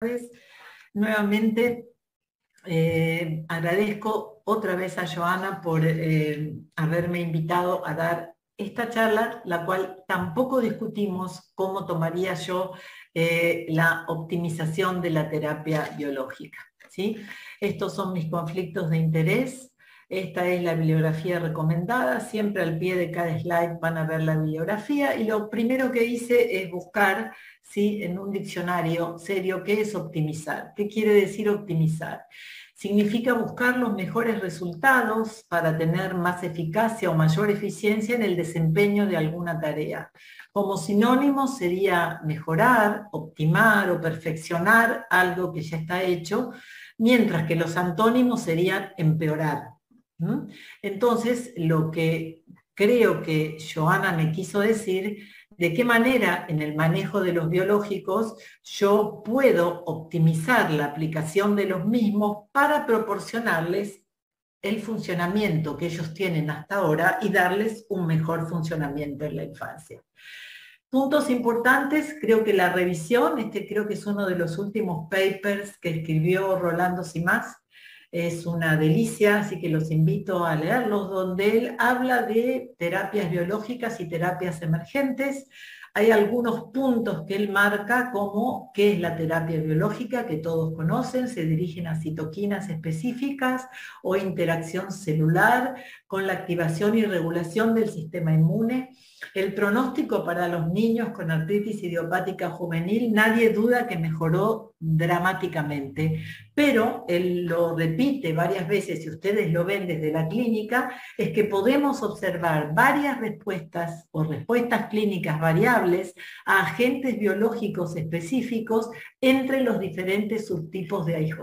vez, nuevamente agradezco otra vez a Joana por haberme invitado a dar esta charla, la cual tampoco discutimos cómo tomaría yo la optimización de la terapia biológica, ¿sí? Estos son mis conflictos de interés. Esta es la bibliografía recomendada, siempre al pie de cada slide van a ver la bibliografía, y lo primero que hice es buscar, ¿sí?, en un diccionario serio qué es optimizar. ¿Qué quiere decir optimizar? Significa buscar los mejores resultados para tener más eficacia o mayor eficiencia en el desempeño de alguna tarea. Como sinónimo sería mejorar, optimar o perfeccionar algo que ya está hecho, mientras que los antónimos serían empeorar. Entonces, lo que creo que Joana me quiso decir, de qué manera en el manejo de los biológicos yo puedo optimizar la aplicación de los mismos para proporcionarles el funcionamiento que ellos tienen hasta ahora y darles un mejor funcionamiento en la infancia. Puntos importantes, creo que la revisión, creo que es uno de los últimos papers que escribió Rolando Simas, es una delicia, así que los invito a leerlos, donde él habla de terapias biológicas y terapias emergentes. Hay algunos puntos que él marca como qué es la terapia biológica, que todos conocen, se dirigen a citoquinas específicas o interacción celular con la activación y regulación del sistema inmune. El pronóstico para los niños con artritis idiopática juvenil, nadie duda que mejoró dramáticamente, pero él lo repite varias veces, y ustedes lo ven desde la clínica, es que podemos observar varias respuestas o respuestas clínicas variables a agentes biológicos específicos entre los diferentes subtipos de AIJ.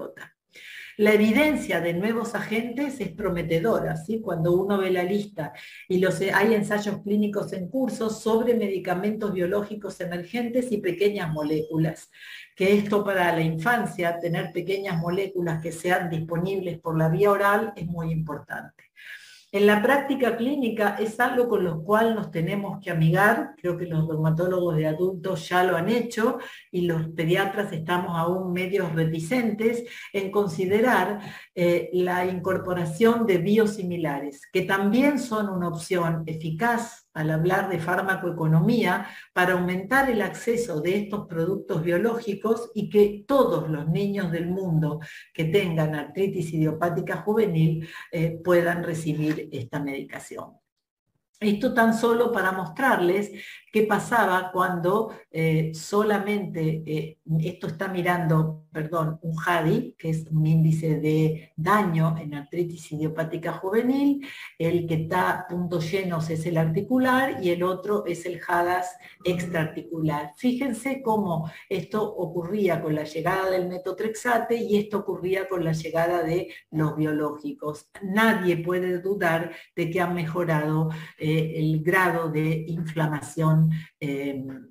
La evidencia de nuevos agentes es prometedora, ¿sí? Cuando uno ve la lista y hay ensayos clínicos en curso sobre medicamentos biológicos emergentes y pequeñas moléculas, que esto para la infancia, tener pequeñas moléculas que sean disponibles por la vía oral es muy importante. En la práctica clínica es algo con lo cual nos tenemos que amigar, creo que los reumatólogos de adultos ya lo han hecho y los pediatras estamos aún medios reticentes en considerar la incorporación de biosimilares, que también son una opción eficaz al hablar de farmacoeconomía para aumentar el acceso de estos productos biológicos y que todos los niños del mundo que tengan artritis idiopática juvenil puedan recibir esta medicación. Esto tan solo para mostrarles qué pasaba cuando solamente, esto está mirando, perdón, un HADI, que es un índice de daño en artritis idiopática juvenil, el que está puntos llenos es el articular y el otro es el HADAS extraarticular. Fíjense cómo esto ocurría con la llegada del metotrexate y esto ocurría con la llegada de los biológicos. Nadie puede dudar de que han mejorado el grado de inflamación de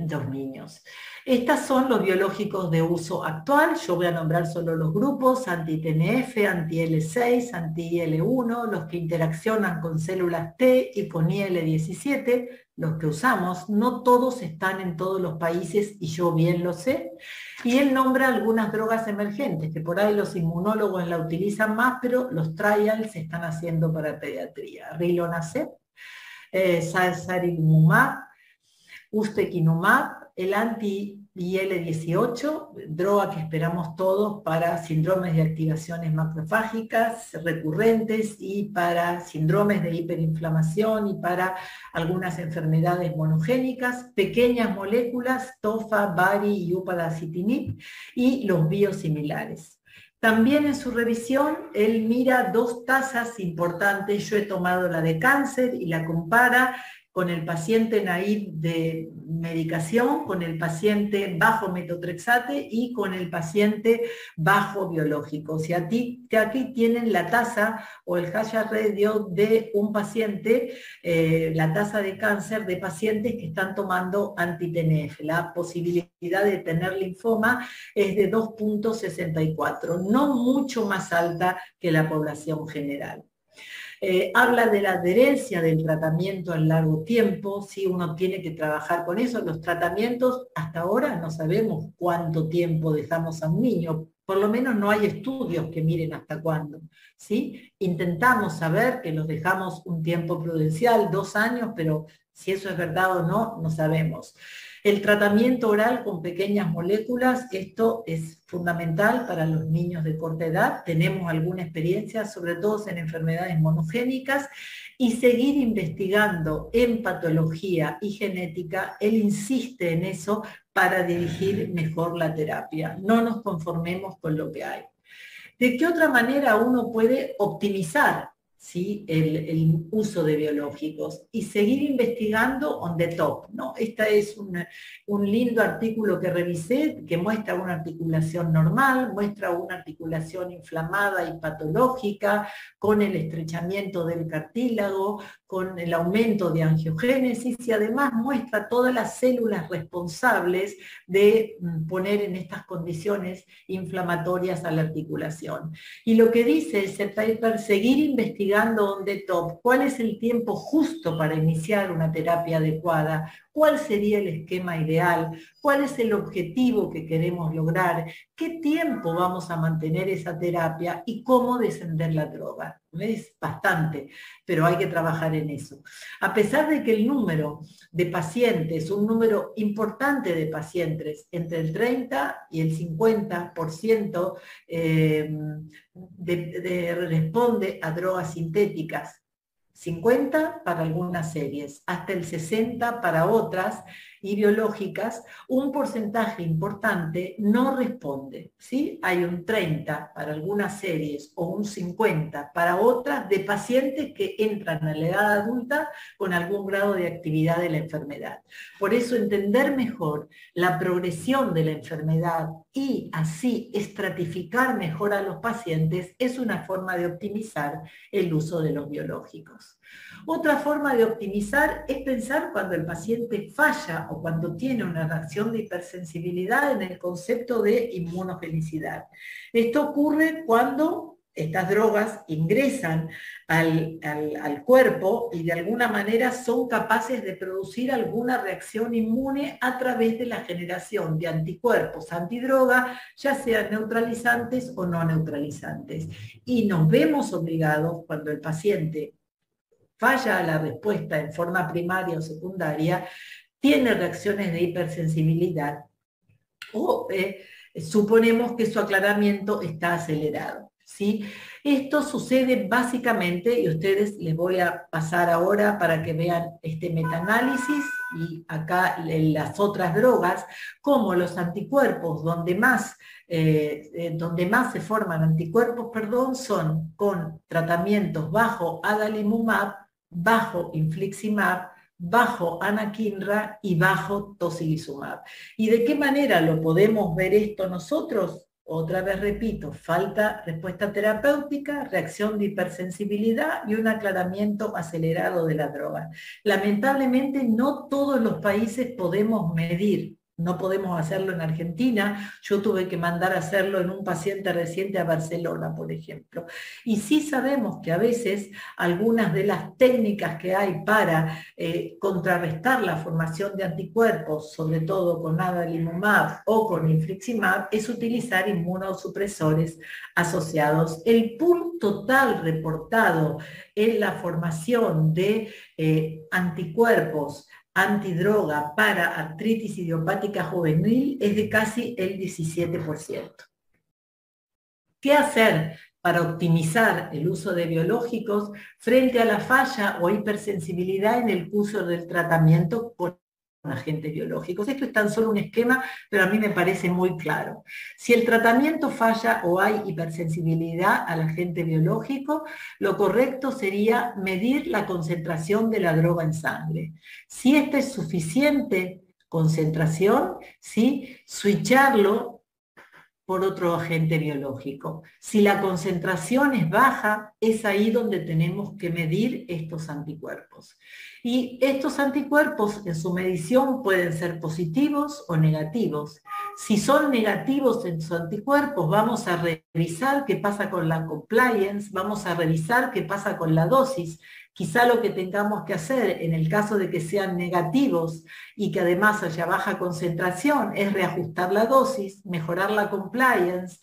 los niños. Estos son los biológicos de uso actual. Yo voy a nombrar solo los grupos: anti-TNF, anti-L6, anti-IL1, los que interaccionan con células T y con IL-17, los que usamos. No todos están en todos los países y yo bien lo sé. Y él nombra algunas drogas emergentes, que por ahí los inmunólogos la utilizan más, pero los trials se están haciendo para pediatría. Rilonacept, sarilumab, ustekinumab, el anti-IL-18, droga que esperamos todos para síndromes de activaciones macrofágicas recurrentes y para síndromes de hiperinflamación y para algunas enfermedades monogénicas, pequeñas moléculas, tofa, bari y upadacitinib, y los biosimilares. También en su revisión, él mira dos tasas importantes. Yo he tomado la de cáncer y la compara con el paciente naive de medicación, con el paciente bajo metotrexate y con el paciente bajo biológico. Si aquí tienen la tasa o el hazard ratio de un paciente, la tasa de cáncer de pacientes que están tomando anti-TNF. La posibilidad de tener linfoma es de 2.64, no mucho más alta que la población general. Habla de la adherencia del tratamiento al largo tiempo, si uno tiene que trabajar con eso. Los tratamientos, hasta ahora no sabemos cuánto tiempo dejamos a un niño, por lo menos no hay estudios que miren hasta cuándo, ¿sí? Intentamos saber que los dejamos un tiempo prudencial, 2 años, pero si eso es verdad o no, no sabemos. El tratamiento oral con pequeñas moléculas, esto es fundamental para los niños de corta edad. Tenemos alguna experiencia, sobre todo en enfermedades monogénicas, y seguir investigando en patología y genética. Él insiste en eso para dirigir mejor la terapia. No nos conformemos con lo que hay. ¿De qué otra manera uno puede optimizar, ¿sí?, el uso de biológicos y seguir investigando on the top, ¿no? Este es un lindo artículo que revisé que muestra una articulación normal, muestra una articulación inflamada y patológica, con el estrechamiento del cartílago, con el aumento de angiogénesis, y además muestra todas las células responsables de poner en estas condiciones inflamatorias a la articulación. Y lo que dice ese paper, seguir investigando on the top, cuál es el tiempo justo para iniciar una terapia adecuada, cuál sería el esquema ideal, cuál es el objetivo que queremos lograr, qué tiempo vamos a mantener esa terapia y cómo descender la droga. Es bastante, pero hay que trabajar en eso. A pesar de que el número de pacientes, un número importante de pacientes, entre el 30 y el 50% responde a drogas sintéticas, 50 para algunas series, hasta el 60 para otras, y biológicas, un porcentaje importante no responde, ¿sí? Hay un 30 para algunas series o un 50 para otras, de pacientes que entran a la edad adulta con algún grado de actividad de la enfermedad. Por eso entender mejor la progresión de la enfermedad y así estratificar mejor a los pacientes es una forma de optimizar el uso de los biológicos. Otra forma de optimizar es pensar cuando el paciente falla o cuando tiene una reacción de hipersensibilidad en el concepto de inmunogenicidad. Esto ocurre cuando estas drogas ingresan al cuerpo y de alguna manera son capaces de producir alguna reacción inmune a través de la generación de anticuerpos antidroga, ya sean neutralizantes o no neutralizantes. Y nos vemos obligados, cuando el paciente falla a la respuesta en forma primaria o secundaria, tiene reacciones de hipersensibilidad o suponemos que su aclaramiento está acelerado, ¿sí? Esto sucede básicamente, y ustedes les voy a pasar ahora para que vean este metaanálisis, y acá las otras drogas, como los anticuerpos, donde más se forman anticuerpos, son con tratamientos bajo adalimumab, bajo infliximab, bajo anakinra y bajo tocilizumab. ¿Y de qué manera lo podemos ver esto nosotros? Otra vez repito, falta respuesta terapéutica, reacción de hipersensibilidad y un aclaramiento acelerado de la droga. Lamentablemente no todos los países podemos medir. No podemos hacerlo en Argentina, yo tuve que mandar a hacerlo en un paciente reciente a Barcelona, por ejemplo. Y sí sabemos que a veces algunas de las técnicas que hay para contrarrestar la formación de anticuerpos, sobre todo con adalimumab o con infliximab, es utilizar inmunosupresores asociados. El pool total reportado en la formación de anticuerpos antidroga para artritis idiopática juvenil es de casi el 17%. ¿Qué hacer para optimizar el uso de biológicos frente a la falla o hipersensibilidad en el curso del tratamiento con agentes biológicos? Esto es tan solo un esquema, pero a mí me parece muy claro. Si el tratamiento falla o hay hipersensibilidad al agente biológico, lo correcto sería medir la concentración de la droga en sangre. Si esta es suficiente concentración, ¿sí?, switcharlo por otro agente biológico. Si la concentración es baja, es ahí donde tenemos que medir estos anticuerpos. Y estos anticuerpos en su medición pueden ser positivos o negativos. Si son negativos en sus anticuerpos, vamos a revisar qué pasa con la compliance, vamos a revisar qué pasa con la dosis. Quizá lo que tengamos que hacer en el caso de que sean negativos y que además haya baja concentración es reajustar la dosis, mejorar la compliance,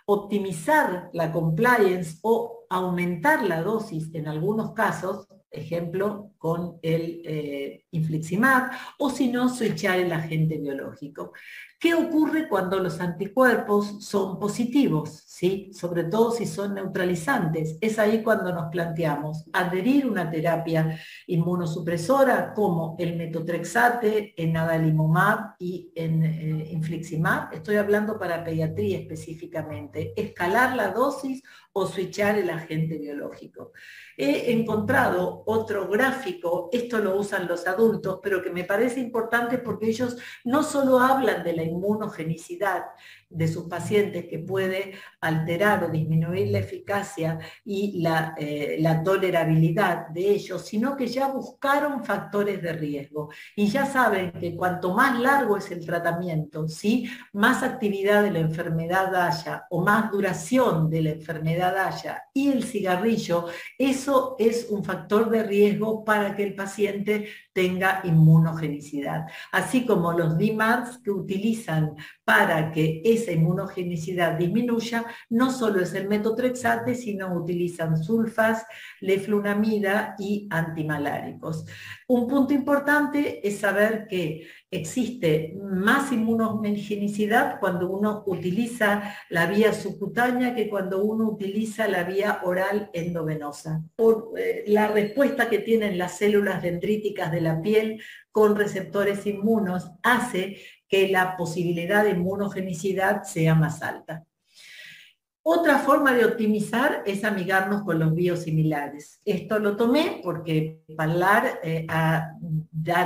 optimizar la compliance o aumentar la dosis en algunos casos, ejemplo con el infliximab, o si no, switchar el agente biológico. ¿Qué ocurre cuando los anticuerpos son positivos? ¿Sí? Sobre todo si son neutralizantes. Es ahí cuando nos planteamos adherir una terapia inmunosupresora como el metotrexate, en adalimumab y en infliximab. Estoy hablando para pediatría específicamente. Escalar la dosis o switchar el agente biológico. He encontrado otro gráfico, esto lo usan los adultos, pero que me parece importante porque ellos no solo hablan de la inmunogenicidad de sus pacientes que puede alterar o disminuir la eficacia y la tolerabilidad de ellos, sino que ya buscaron factores de riesgo y ya saben que cuanto más largo es el tratamiento, ¿sí? Más actividad de la enfermedad haya o más duración de la enfermedad haya y el cigarrillo, eso es un factor de riesgo para que el paciente tenga inmunogenicidad. Así como los DMARDs que utilizan para que esa inmunogenicidad disminuya, no solo es el metotrexate, sino utilizan sulfas, leflunomida y antimaláricos. Un punto importante es saber que existe más inmunogenicidad cuando uno utiliza la vía subcutánea que cuando uno utiliza la vía oral endovenosa. Por la respuesta que tienen las células dendríticas de la piel con receptores inmunos hace que la posibilidad de inmunogenicidad sea más alta. Otra forma de optimizar es amigarnos con los biosimilares. Esto lo tomé porque Parlar ha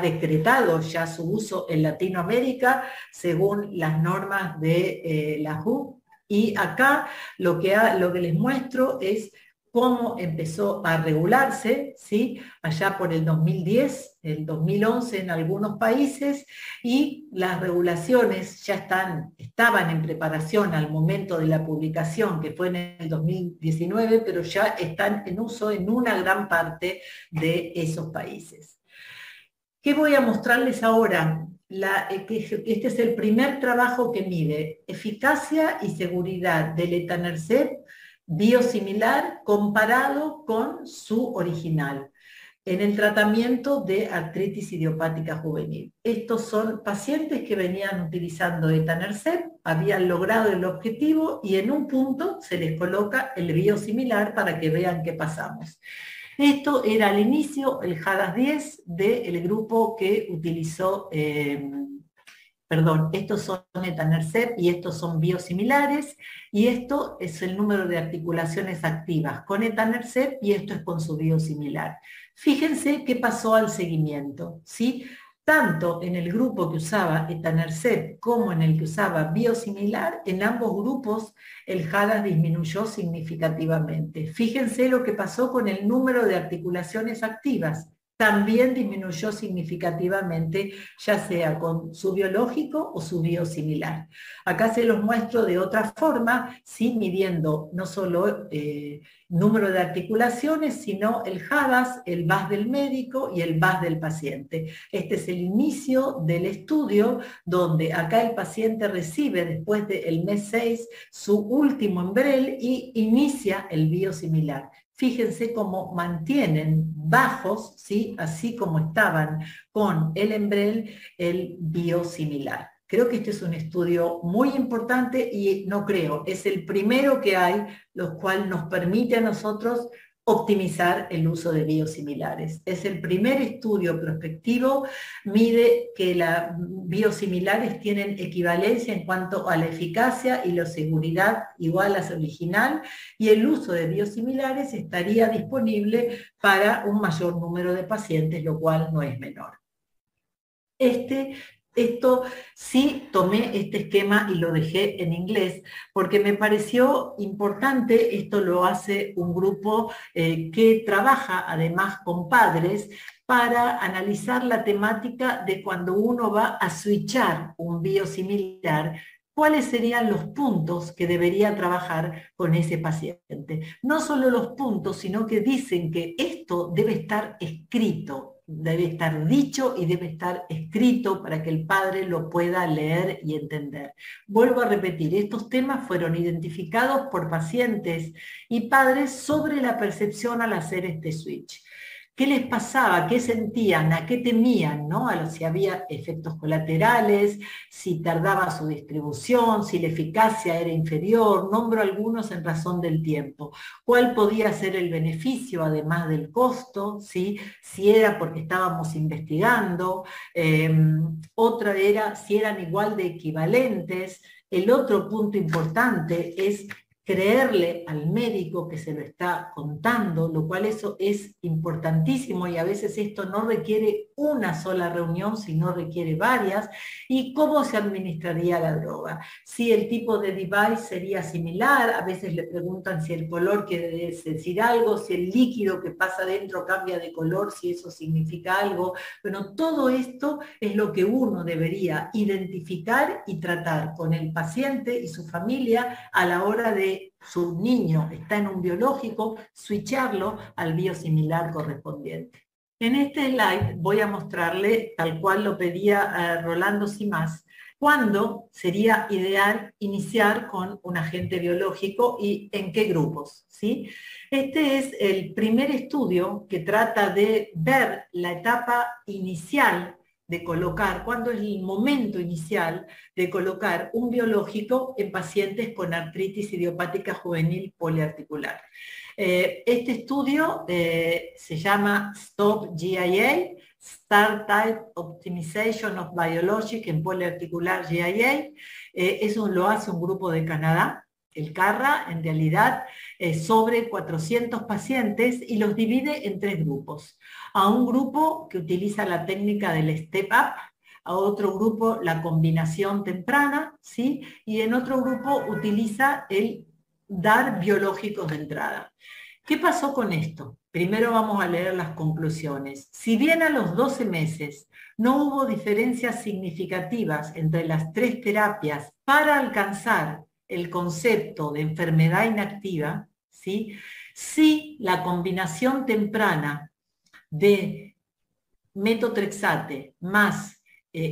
decretado ya su uso en Latinoamérica según las normas de la WHO. Y acá lo que les muestro es cómo empezó a regularse, ¿sí? Allá por el 2010, el 2011 en algunos países, y las regulaciones ya estaban en preparación al momento de la publicación, que fue en el 2019, pero ya están en uso en una gran parte de esos países. ¿Qué voy a mostrarles ahora? Este es el primer trabajo que mide eficacia y seguridad del etanercept biosimilar comparado con su original en el tratamiento de artritis idiopática juvenil. Estos son pacientes que venían utilizando etanercept, habían logrado el objetivo y en un punto se les coloca el biosimilar para que vean qué pasamos. Esto era al inicio el HADAS 10 del grupo que utilizó, estos son etanercept y estos son biosimilares, y esto es el número de articulaciones activas con etanercept y esto es con su biosimilar. Fíjense qué pasó al seguimiento, ¿sí? Tanto en el grupo que usaba etanercept como en el que usaba biosimilar, en ambos grupos el HADAS disminuyó significativamente. Fíjense lo que pasó con el número de articulaciones activas. También disminuyó significativamente, ya sea con su biológico o su biosimilar. Acá se los muestro de otra forma, ¿sí? Midiendo no solo número de articulaciones, sino el HADAS, el VAS del médico y el VAS del paciente. Este es el inicio del estudio, donde acá el paciente recibe después del mes 6 su último Enbrel y inicia el biosimilar. Fíjense cómo mantienen bajos, ¿sí? Así como estaban con el Enbrel, el biosimilar. Creo que este es un estudio muy importante y no creo, es el primero que hay, lo cual nos permite a nosotros optimizar el uso de biosimilares. Es el primer estudio prospectivo, mide que los biosimilares tienen equivalencia en cuanto a la eficacia y la seguridad igual a su original, y el uso de biosimilares estaría disponible para un mayor número de pacientes, lo cual no es menor. Esto sí tomé este esquema y lo dejé en inglés porque me pareció importante. Esto lo hace un grupo que trabaja además con padres para analizar la temática de cuando uno va a switchar un biosimilar, cuáles serían los puntos que debería trabajar con ese paciente. No solo los puntos, sino que dicen que esto debe estar escrito, debe estar dicho y debe estar escrito para que el padre lo pueda leer y entender. Vuelvo a repetir, estos temas fueron identificados por pacientes y padres sobre la percepción al hacer este switch. ¿Qué les pasaba? ¿Qué sentían? ¿A qué temían? ¿No? Si había efectos colaterales, si tardaba su distribución, si la eficacia era inferior, nombro algunos en razón del tiempo. ¿Cuál podía ser el beneficio además del costo? ¿Sí? Si era porque estábamos investigando. Otra era si eran igual de equivalentes. El otro punto importante es creerle al médico que se lo está contando, lo cual eso es importantísimo y a veces esto no requiere una sola reunión, sino requiere varias, y cómo se administraría la droga. Si el tipo de device sería similar, a veces le preguntan si el color quiere decir algo, si el líquido que pasa dentro cambia de color, si eso significa algo. Bueno, todo esto es lo que uno debería identificar y tratar con el paciente y su familia a la hora de su niño está en un biológico, switcharlo al biosimilar correspondiente. En este slide voy a mostrarle, tal cual lo pedía Rolando Simas, cuándo sería ideal iniciar con un agente biológico y en qué grupos, ¿sí? Este es el primer estudio que trata de ver la etapa inicial de colocar, cuándo es el momento inicial de colocar un biológico en pacientes con artritis idiopática juvenil poliarticular. Este estudio se llama STOP GIA, Start Type Optimization of Biologic en Poliarticular GIA. Eso lo hace un grupo de Canadá, el CARRA, en realidad, sobre 400 pacientes y los divide en 3 grupos. A un grupo que utiliza la técnica del step up, a otro grupo la combinación temprana, ¿sí? Y en otro grupo utiliza el dar biológicos de entrada. ¿Qué pasó con esto? Primero vamos a leer las conclusiones. Si bien a los 12 meses no hubo diferencias significativas entre las 3 terapias para alcanzar el concepto de enfermedad inactiva, ¿sí? Sí, la combinación temprana de metotrexate más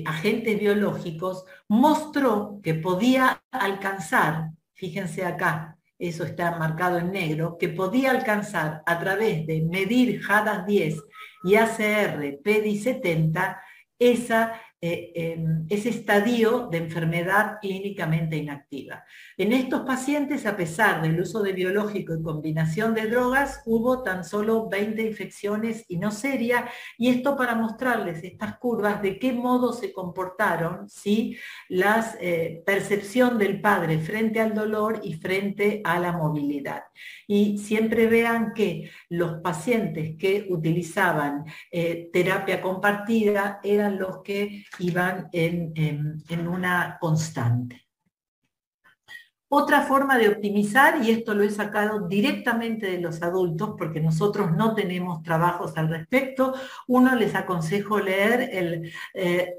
agentes biológicos mostró que podía alcanzar, fíjense acá, eso está marcado en negro, que podía alcanzar a través de medir HADAS-10 y ACR PEDI-70 ese estadio de enfermedad clínicamente inactiva. En estos pacientes, a pesar del uso de biológico y combinación de drogas, hubo tan solo 20 infecciones y no serias, y esto para mostrarles estas curvas de qué modo se comportaron, ¿sí? La percepción del padre frente al dolor y frente a la movilidad. Y siempre vean que los pacientes que utilizaban terapia compartida eran los que iban en una constante. Otra forma de optimizar, y esto lo he sacado directamente de los adultos porque nosotros no tenemos trabajos al respecto, uno les aconsejo leer el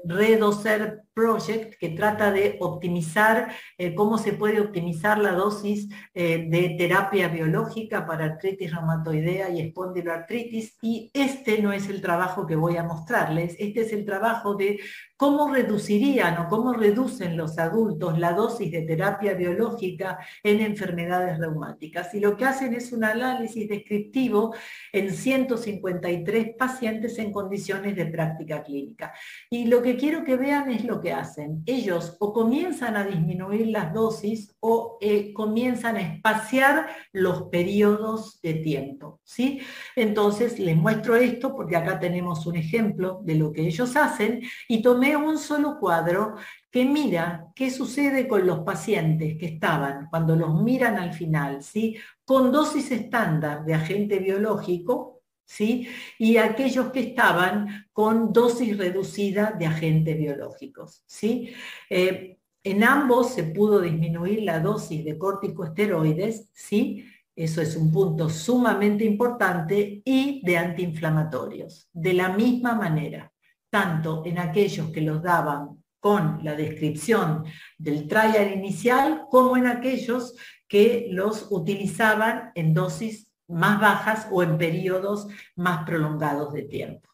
Redoser Project, que trata de optimizar cómo se puede optimizar la dosis de terapia biológica para artritis reumatoidea y espondiloartritis, y este no es el trabajo que voy a mostrarles, este es el trabajo de cómo reducirían o cómo reducen los adultos la dosis de terapia biológica en enfermedades reumáticas. Y lo que hacen es un análisis descriptivo en 153 pacientes en condiciones de práctica clínica. Y lo que quiero que vean es lo que hacen. Ellos o comienzan a disminuir las dosis o comienzan a espaciar los periodos de tiempo, ¿sí? Entonces les muestro esto porque acá tenemos un ejemplo de lo que ellos hacen y tomé un solo cuadro que mira qué sucede con los pacientes que estaban, cuando los miran al final, ¿sí? Con dosis estándar de agente biológico, ¿sí? Y aquellos que estaban con dosis reducida de agentes biológicos, ¿sí? En ambos se pudo disminuir la dosis de corticosteroides, ¿sí? Eso es un punto sumamente importante, y de antiinflamatorios, de la misma manera, tanto en aquellos que los daban con la descripción del trial inicial como en aquellos que los utilizaban en dosis más bajas o en periodos más prolongados de tiempo.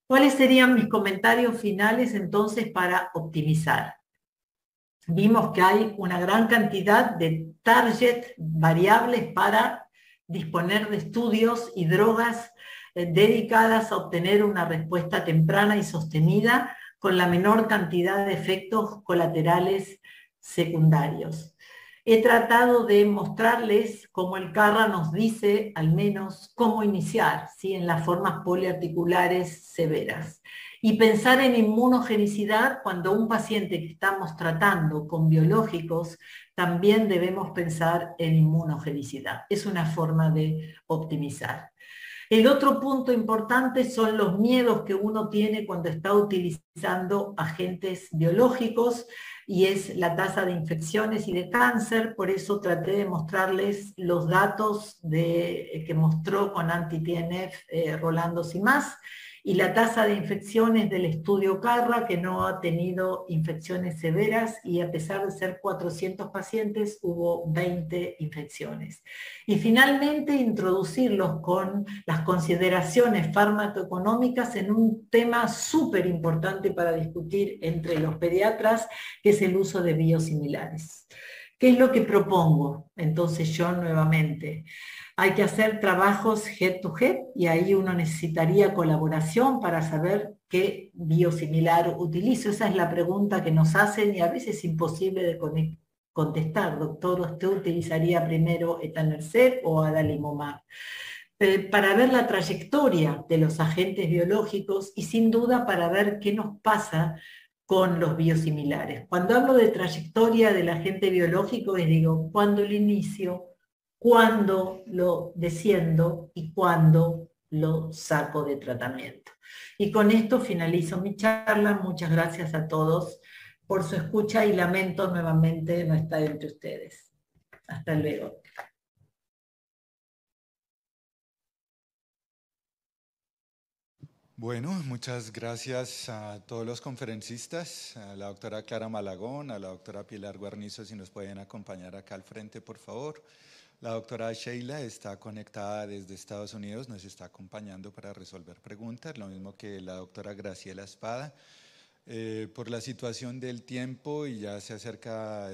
¿Cuáles serían mis comentarios finales entonces para optimizar? Vimos que hay una gran cantidad de target variables para disponer de estudios y drogas dedicadas a obtener una respuesta temprana y sostenida con la menor cantidad de efectos colaterales secundarios. He tratado de mostrarles cómo el CARRA nos dice al menos cómo iniciar, ¿sí?, en las formas poliarticulares severas. Y pensar en inmunogenicidad cuando un paciente que estamos tratando con biológicos, también debemos pensar en inmunogenicidad. Es una forma de optimizar. El otro punto importante son los miedos que uno tiene cuando está utilizando agentes biológicos y es la tasa de infecciones y de cáncer. Por eso traté de mostrarles los datos que mostró con anti-TNF Rolando Simás y la tasa de infecciones del estudio CARRA, que no ha tenido infecciones severas y a pesar de ser 400 pacientes hubo 20 infecciones. Y finalmente introducirlos con las consideraciones farmacoeconómicas en un tema súper importante para discutir entre los pediatras, que es el uso de biosimilares. ¿Qué es lo que propongo? Entonces yo nuevamente, hay que hacer trabajos head to head y ahí uno necesitaría colaboración para saber qué biosimilar utilizo. Esa es la pregunta que nos hacen y a veces es imposible de contestar. Doctor, ¿usted utilizaría primero etanercept o adalimumab? Para ver la trayectoria de los agentes biológicos y sin duda para ver qué nos pasa con los biosimilares. Cuando hablo de trayectoria del agente biológico, les digo cuándo lo inicio, cuándo lo desciendo y cuándo lo saco de tratamiento. Y con esto finalizo mi charla. Muchas gracias a todos por su escucha y lamento nuevamente no estar entre ustedes. Hasta luego. Bueno, muchas gracias a todos los conferencistas, a la doctora Clara Malagón, a la doctora Pilar Guarnizo, si nos pueden acompañar acá al frente, por favor. La doctora Sheila está conectada desde Estados Unidos, nos está acompañando para resolver preguntas, lo mismo que la doctora Graciela Espada. Por la situación del tiempo y ya se acerca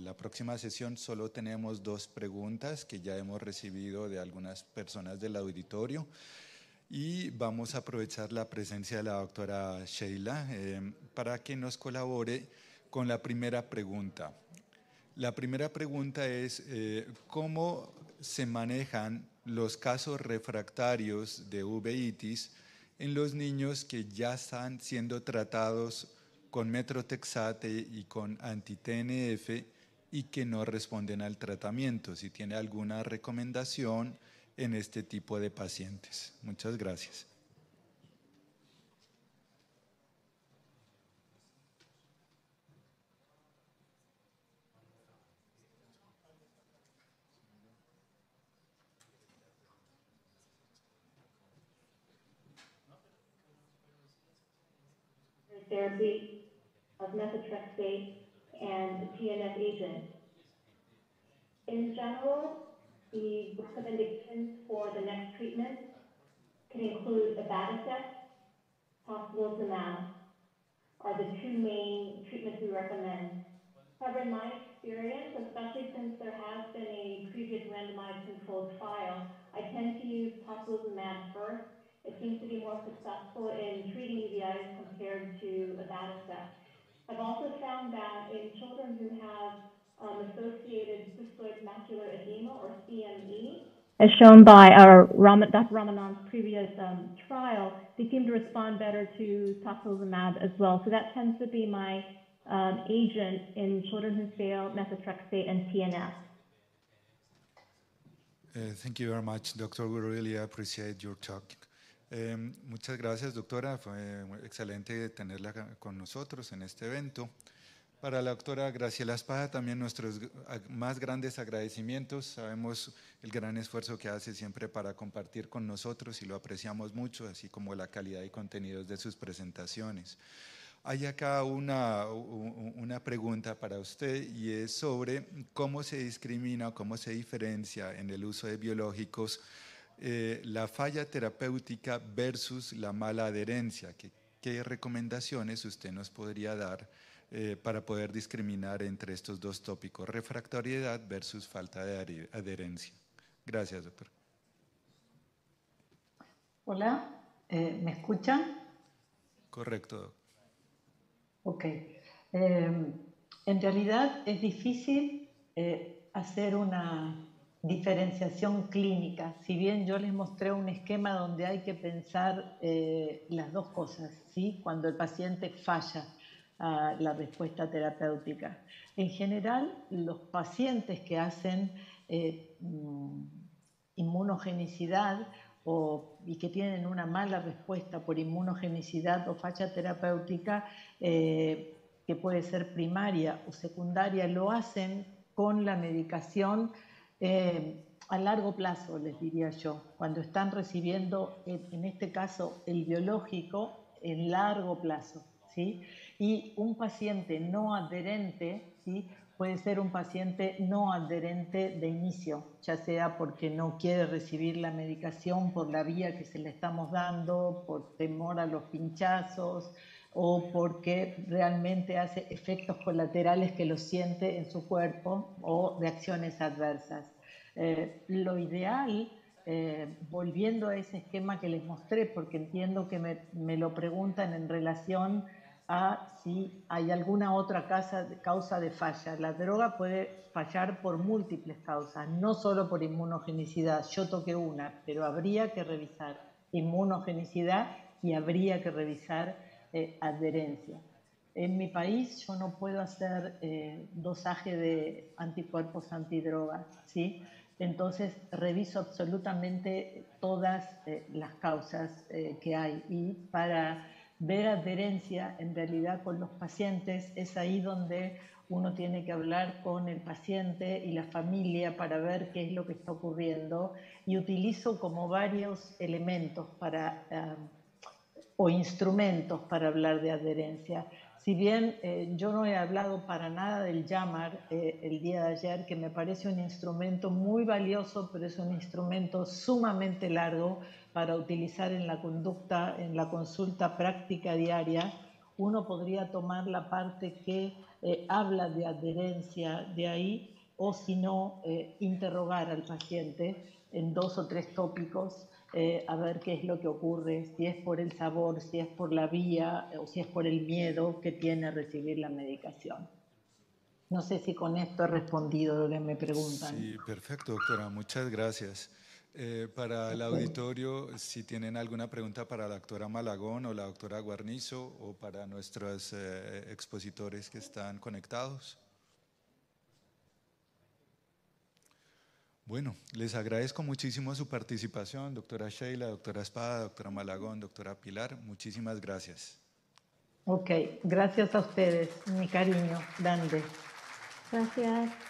la próxima sesión, solo tenemos 2 preguntas que ya hemos recibido de algunas personas del auditorio. Y vamos a aprovechar la presencia de la doctora Sheila para que nos colabore con la primera pregunta. La primera pregunta es, ¿cómo se manejan los casos refractarios de uveitis en los niños que ya están siendo tratados con metrotexate y con anti-TNF y que no responden al tratamiento? Si tiene alguna recomendación en este tipo de pacientes. Muchas gracias. Therapy of methotrexate and TNF agent. In general, the recommendations for the next treatment can include abatacept, tocilizumab are the 2 main treatments we recommend. However, in my experience, especially since there has been a previous randomized controlled trial, I tend to use tocilizumab first. It seems to be more successful in treating UVIs compared to abatacept. I've also found that in children who have associated cystoid macular edema, or CME, as shown by Dr. Ramanand's previous trial, they seem to respond better to tocilizumab as well. So that tends to be my agent in children who fail methotrexate and TNF. Thank you very much, Doctor. We really appreciate your talk. Muchas gracias, doctora. Fue excelente tenerla con nosotros en este evento. Para la doctora Graciela Espada, también nuestros más grandes agradecimientos. Sabemos el gran esfuerzo que hace siempre para compartir con nosotros y lo apreciamos mucho, así como la calidad y contenidos de sus presentaciones. Hay acá una pregunta para usted y es sobre cómo se discrimina, cómo se diferencia en el uso de biológicos la falla terapéutica versus la mala adherencia. ¿Qué recomendaciones usted nos podría dar para poder discriminar entre estos dos tópicos, refractoriedad versus falta de adherencia? Gracias, doctor. Hola, ¿me escuchan? Correcto, doctor. Ok. En realidad es difícil hacer una diferenciación clínica, si bien yo les mostré un esquema donde hay que pensar las dos cosas, ¿sí? Cuando el paciente falla la respuesta terapéutica. En general, los pacientes que hacen inmunogenicidad y que tienen una mala respuesta por inmunogenicidad o falla terapéutica, que puede ser primaria o secundaria, lo hacen con la medicación a largo plazo, les diría yo, cuando están recibiendo, en este caso, el biológico en largo plazo, ¿sí? Y un paciente no adherente, ¿sí?, puede ser un paciente no adherente de inicio, ya sea porque no quiere recibir la medicación por la vía que se le estamos dando, por temor a los pinchazos, o porque realmente hace efectos colaterales que lo siente en su cuerpo o reacciones adversas. Lo ideal, volviendo a ese esquema que les mostré, porque entiendo que me lo preguntan en relación a si hay alguna otra causa de falla. La droga puede fallar por múltiples causas, no solo por inmunogenicidad. Yo toqué una, pero habría que revisar inmunogenicidad y habría que revisar adherencia. En mi país yo no puedo hacer dosaje de anticuerpos antidrogas, ¿sí? Entonces reviso absolutamente todas las causas que hay, y para ver adherencia en realidad con los pacientes es ahí donde uno tiene que hablar con el paciente y la familia para ver qué es lo que está ocurriendo, y utilizo como varios elementos o instrumentos para hablar de adherencia. Si bien yo no he hablado para nada del YAMAR el día de ayer, que me parece un instrumento muy valioso, pero es un instrumento sumamente largo para utilizar en la conducta, en la consulta práctica diaria, uno podría tomar la parte que habla de adherencia de ahí, o si no, interrogar al paciente en 2 o 3 tópicos, a ver qué es lo que ocurre, si es por el sabor, si es por la vía o si es por el miedo que tiene a recibir la medicación. No sé si con esto he respondido lo que me preguntan. Sí, perfecto, doctora. Muchas gracias. Para el auditorio, si tienen alguna pregunta para la doctora Malagón o la doctora Guarnizo, o para nuestros expositores que están conectados. Bueno, les agradezco muchísimo su participación, doctora Sheila, doctora Espada, doctora Malagón, doctora Pilar. Muchísimas gracias. Ok, gracias a ustedes, mi cariño, grande. Gracias.